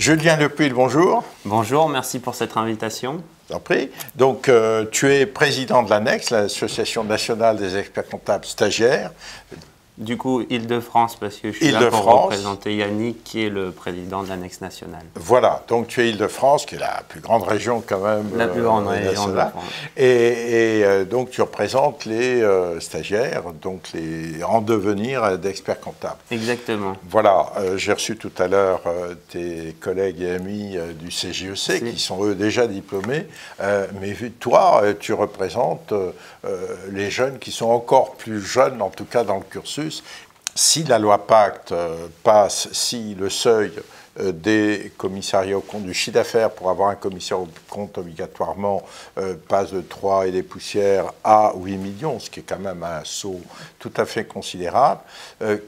Julien Lepil, bonjour. Bonjour, merci pour cette invitation. Je t'en prie. Donc, tu es président de l'ANEX, l'Association nationale des experts comptables stagiaires. Du coup, Île-de-France, parce que je suis là pour représenter Yannick, qui est le président de l'Annex nationale. Voilà, donc tu es Île-de-France, qui est la plus grande région quand même. La plus grande région de France. Et donc tu représentes les stagiaires, donc les en devenir d'experts comptables. Exactement. Voilà, j'ai reçu tout à l'heure tes collègues et amis du CJEC, qui sont eux déjà diplômés, mais toi, tu représentes les jeunes qui sont encore plus jeunes, en tout cas dans le cursus. Si la loi Pacte passe, si le seuil des commissariats aux comptes du chiffre d'affaires pour avoir un commissaire aux comptes obligatoirement passe de 3 et des poussières à 8 millions, ce qui est quand même un saut tout à fait considérable.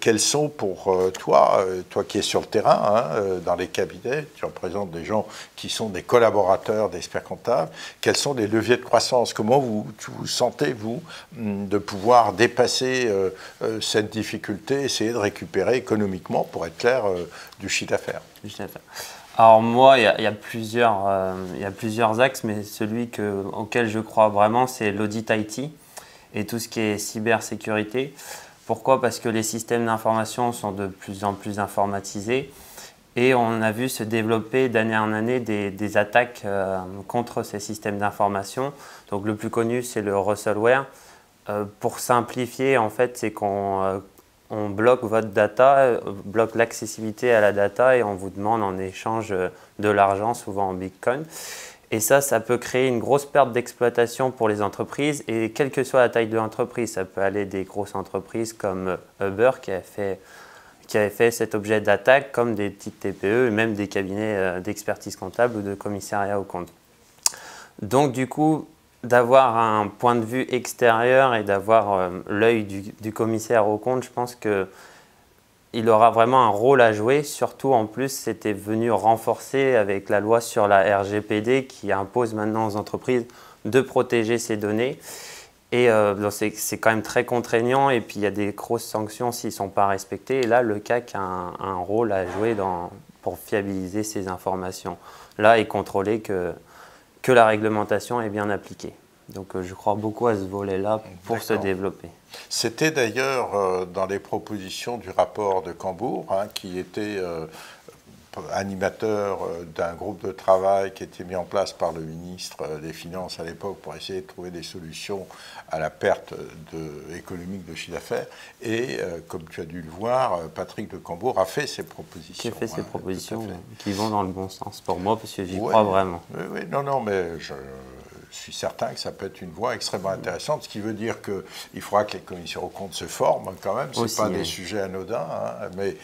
Quels sont pour toi, toi qui es sur le terrain, dans les cabinets, tu représentes des gens qui sont des collaborateurs d'experts comptables, quels sont les leviers de croissance? Comment vous sentez, vous, de pouvoir dépasser cette difficulté, essayer de récupérer économiquement, pour être clair, du chiffre d'affaires? Alors moi, il y a plusieurs axes, mais celui auquel je crois vraiment, c'est l'audit IT et tout ce qui est cybersécurité. Pourquoi? Parce que les systèmes d'information sont de plus en plus informatisés et on a vu se développer d'année en année des attaques contre ces systèmes d'information. Donc le plus connu, c'est le Russellware. Pour simplifier, en fait, c'est qu'on bloque votre data, bloque l'accessibilité à la data et on vous demande en échange de l'argent, souvent en Bitcoin. Et ça peut créer une grosse perte d'exploitation pour les entreprises et quelle que soit la taille de l'entreprise. Ça peut aller des grosses entreprises comme Uber qui avait fait cet objet d'attaque, comme des petites TPE et même des cabinets d'expertise comptable ou de commissariat aux comptes. Donc du coup, d'avoir un point de vue extérieur et d'avoir l'œil du commissaire aux comptes, je pense qu'il aura vraiment un rôle à jouer. Surtout, en plus, c'était venu renforcer avec la loi sur la RGPD qui impose maintenant aux entreprises de protéger ces données. Et c'est quand même très contraignant et puis il y a des grosses sanctions s'ils ne sont pas respectés. Et là, le CAC a un rôle à jouer pour fiabiliser ces informations-là et contrôler que la réglementation est bien appliquée. Donc je crois beaucoup à ce volet-là pour se développer. C'était d'ailleurs dans les propositions du rapport de Cambourg, qui était animateur d'un groupe de travail qui était mis en place par le ministre des Finances à l'époque pour essayer de trouver des solutions à la perte économique de chiffre d'affaires. Et comme tu as dû le voir, Patrick de Cambourg a fait ses propositions. Qui a fait ses propositions qui vont dans le bon sens pour moi, parce que j'y crois vraiment. Oui, non, mais je suis certain que ça peut être une voie extrêmement intéressante, ce qui veut dire qu'il faudra que les commissaires aux comptes se forment quand même. Ce n'est pas des sujets anodins, mais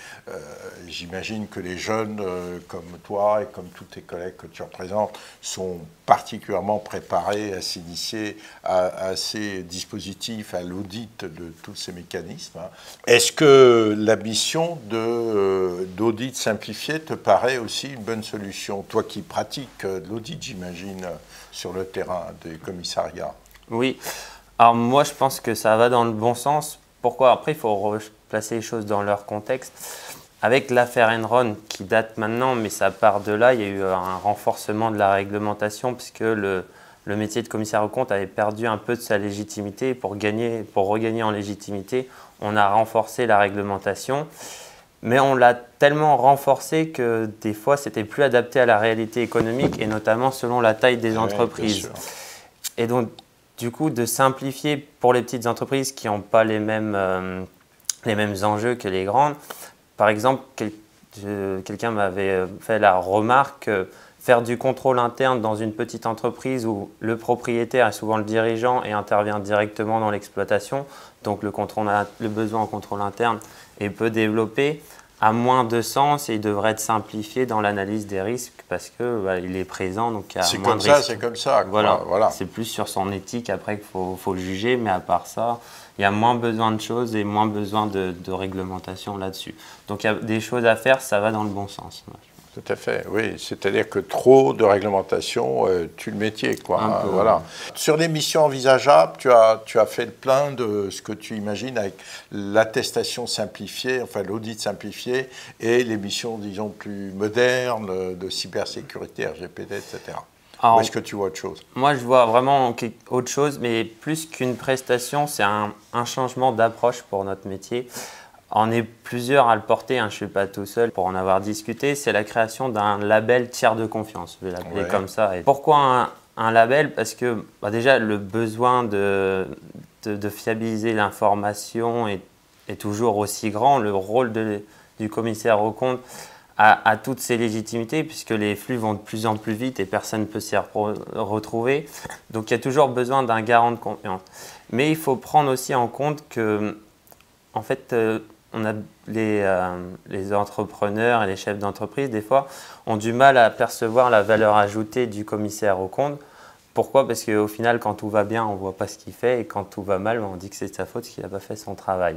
j'imagine que les jeunes comme toi et comme tous tes collègues que tu représentes sont particulièrement préparés à s'initier à ces dispositifs, à l'audit de tous ces mécanismes. Est-ce que la mission d'audit simplifié te paraît aussi une bonne solution? Toi qui pratiques l'audit, j'imagine, sur le terrain des commissariats. Oui, alors moi je pense que ça va dans le bon sens. Pourquoi? Après, il faut replacer les choses dans leur contexte. Avec l'affaire Enron qui date maintenant, mais ça part de là, il y a eu un renforcement de la réglementation puisque le métier de commissaire aux comptes avait perdu un peu de sa légitimité. Pour regagner en légitimité, on a renforcé la réglementation. Mais on l'a tellement renforcé que des fois, c'était plus adapté à la réalité économique et notamment selon la taille des entreprises. Et donc, du coup, de simplifier pour les petites entreprises qui n'ont pas les mêmes enjeux que les grandes. Par exemple, quelqu'un m'avait fait la remarque, faire du contrôle interne dans une petite entreprise où le propriétaire est souvent le dirigeant et intervient directement dans l'exploitation, donc le besoin en contrôle interne est peu développé, a moins de sens et il devrait être simplifié dans l'analyse des risques parce qu'il est présent, donc il y a moins de risques. C'est comme ça. Voilà. C'est plus sur son éthique après qu'il faut le juger, mais à part ça, il y a moins besoin de choses et moins besoin de réglementation là-dessus. Donc il y a des choses à faire, ça va dans le bon sens. Tout à fait, oui. C'est-à-dire que trop de réglementation tue le métier, quoi. Un peu, voilà. ouais. Sur les missions envisageables, tu as fait le plein de ce que tu imagines avec l'attestation simplifiée, enfin l'audit simplifié, et les missions, disons, plus modernes de cybersécurité, RGPD, etc. Alors, ou est-ce que tu vois autre chose? Moi, je vois vraiment autre chose, mais plus qu'une prestation, c'est un changement d'approche pour notre métier. On est plusieurs à le porter, hein, je ne suis pas tout seul pour en avoir discuté. C'est la création d'un label tiers de confiance, je vais l'appeler comme ça. Et pourquoi un label? Parce que déjà, le besoin de fiabiliser l'information est toujours aussi grand. Le rôle du commissaire aux comptes a toutes ses légitimités puisque les flux vont de plus en plus vite et personne ne peut s'y retrouver. Donc, il y a toujours besoin d'un garant de confiance. Mais il faut prendre aussi en compte que, en fait, on a les entrepreneurs et les chefs d'entreprise, des fois, ont du mal à percevoir la valeur ajoutée du commissaire aux comptes. Pourquoi? Parce qu'au final, quand tout va bien, on ne voit pas ce qu'il fait et quand tout va mal, on dit que c'est de sa faute parce qu'il n'a pas fait son travail.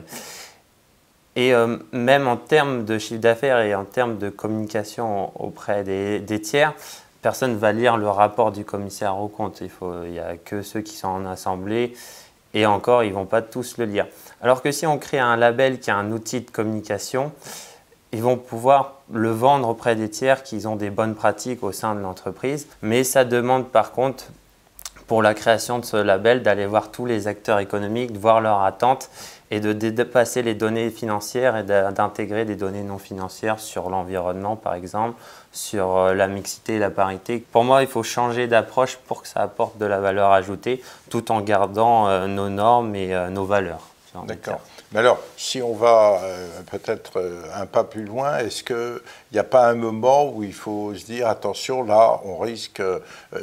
Et même en termes de chiffre d'affaires et en termes de communication auprès des tiers, personne ne va lire le rapport du commissaire aux comptes. Il n'y a que ceux qui sont en assemblée et encore, ils ne vont pas tous le lire. Alors que si on crée un label qui est un outil de communication, ils vont pouvoir le vendre auprès des tiers qui ont des bonnes pratiques au sein de l'entreprise. Mais ça demande par contre, pour la création de ce label, d'aller voir tous les acteurs économiques, de voir leurs attentes et de dépasser les données financières et d'intégrer des données non financières sur l'environnement, par exemple, sur la mixité et la parité. Pour moi, il faut changer d'approche pour que ça apporte de la valeur ajoutée, tout en gardant nos normes et nos valeurs. D'accord. Mais alors, si on va peut-être un pas plus loin, est-ce qu'il n'y a pas un moment où il faut se dire, attention, là, on risque,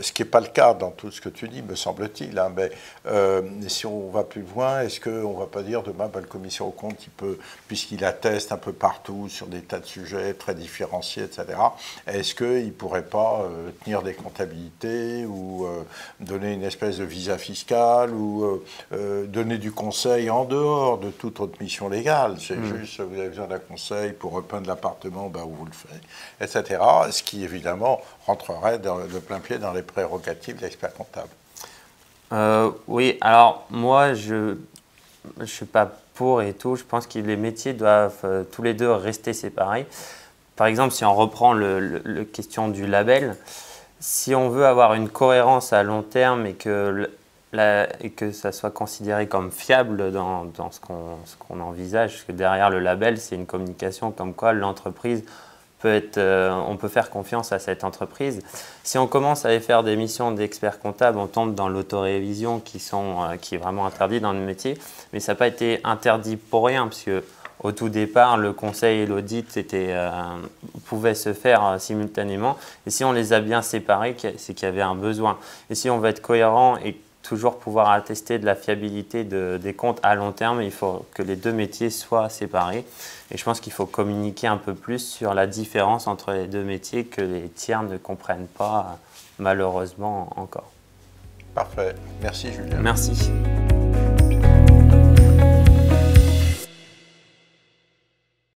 ce qui n'est pas le cas dans tout ce que tu dis, me semble-t-il, hein, mais si on va plus loin, est-ce qu'on ne va pas dire demain, le commissaire aux comptes, il peut, puisqu'il atteste un peu partout sur des tas de sujets très différenciés, etc., est-ce qu'il ne pourrait pas tenir des comptabilités ou donner une espèce de visa fiscal ou donner du conseil en dehors de toute autre mission légale? C'est juste, vous avez besoin d'un conseil pour repeindre l'appartement, ben, vous le faites, etc. Ce qui, évidemment, rentrerait de plein pied dans les prérogatives de l'expert comptable. Oui, alors moi, je ne suis pas pour et tout. Je pense que les métiers doivent tous les deux rester séparés. Par exemple, si on reprend la question du label, si on veut avoir une cohérence à long terme et que ça soit considéré comme fiable dans ce qu'on envisage, parce que derrière le label, c'est une communication comme quoi l'entreprise on peut faire confiance à cette entreprise. Si on commence à aller faire des missions d'experts comptables, on tombe dans l'autorévision qui est vraiment interdit dans le métier, mais ça n'a pas été interdit pour rien, puisque au tout départ, le conseil et l'audit pouvaient se faire simultanément. Et si on les a bien séparés, c'est qu'il y avait un besoin. Et si on veut être cohérent et toujours pouvoir attester de la fiabilité des comptes à long terme, il faut que les deux métiers soient séparés. Et je pense qu'il faut communiquer un peu plus sur la différence entre les deux métiers que les tiers ne comprennent pas, malheureusement, encore. Parfait. Merci, Julien. Merci.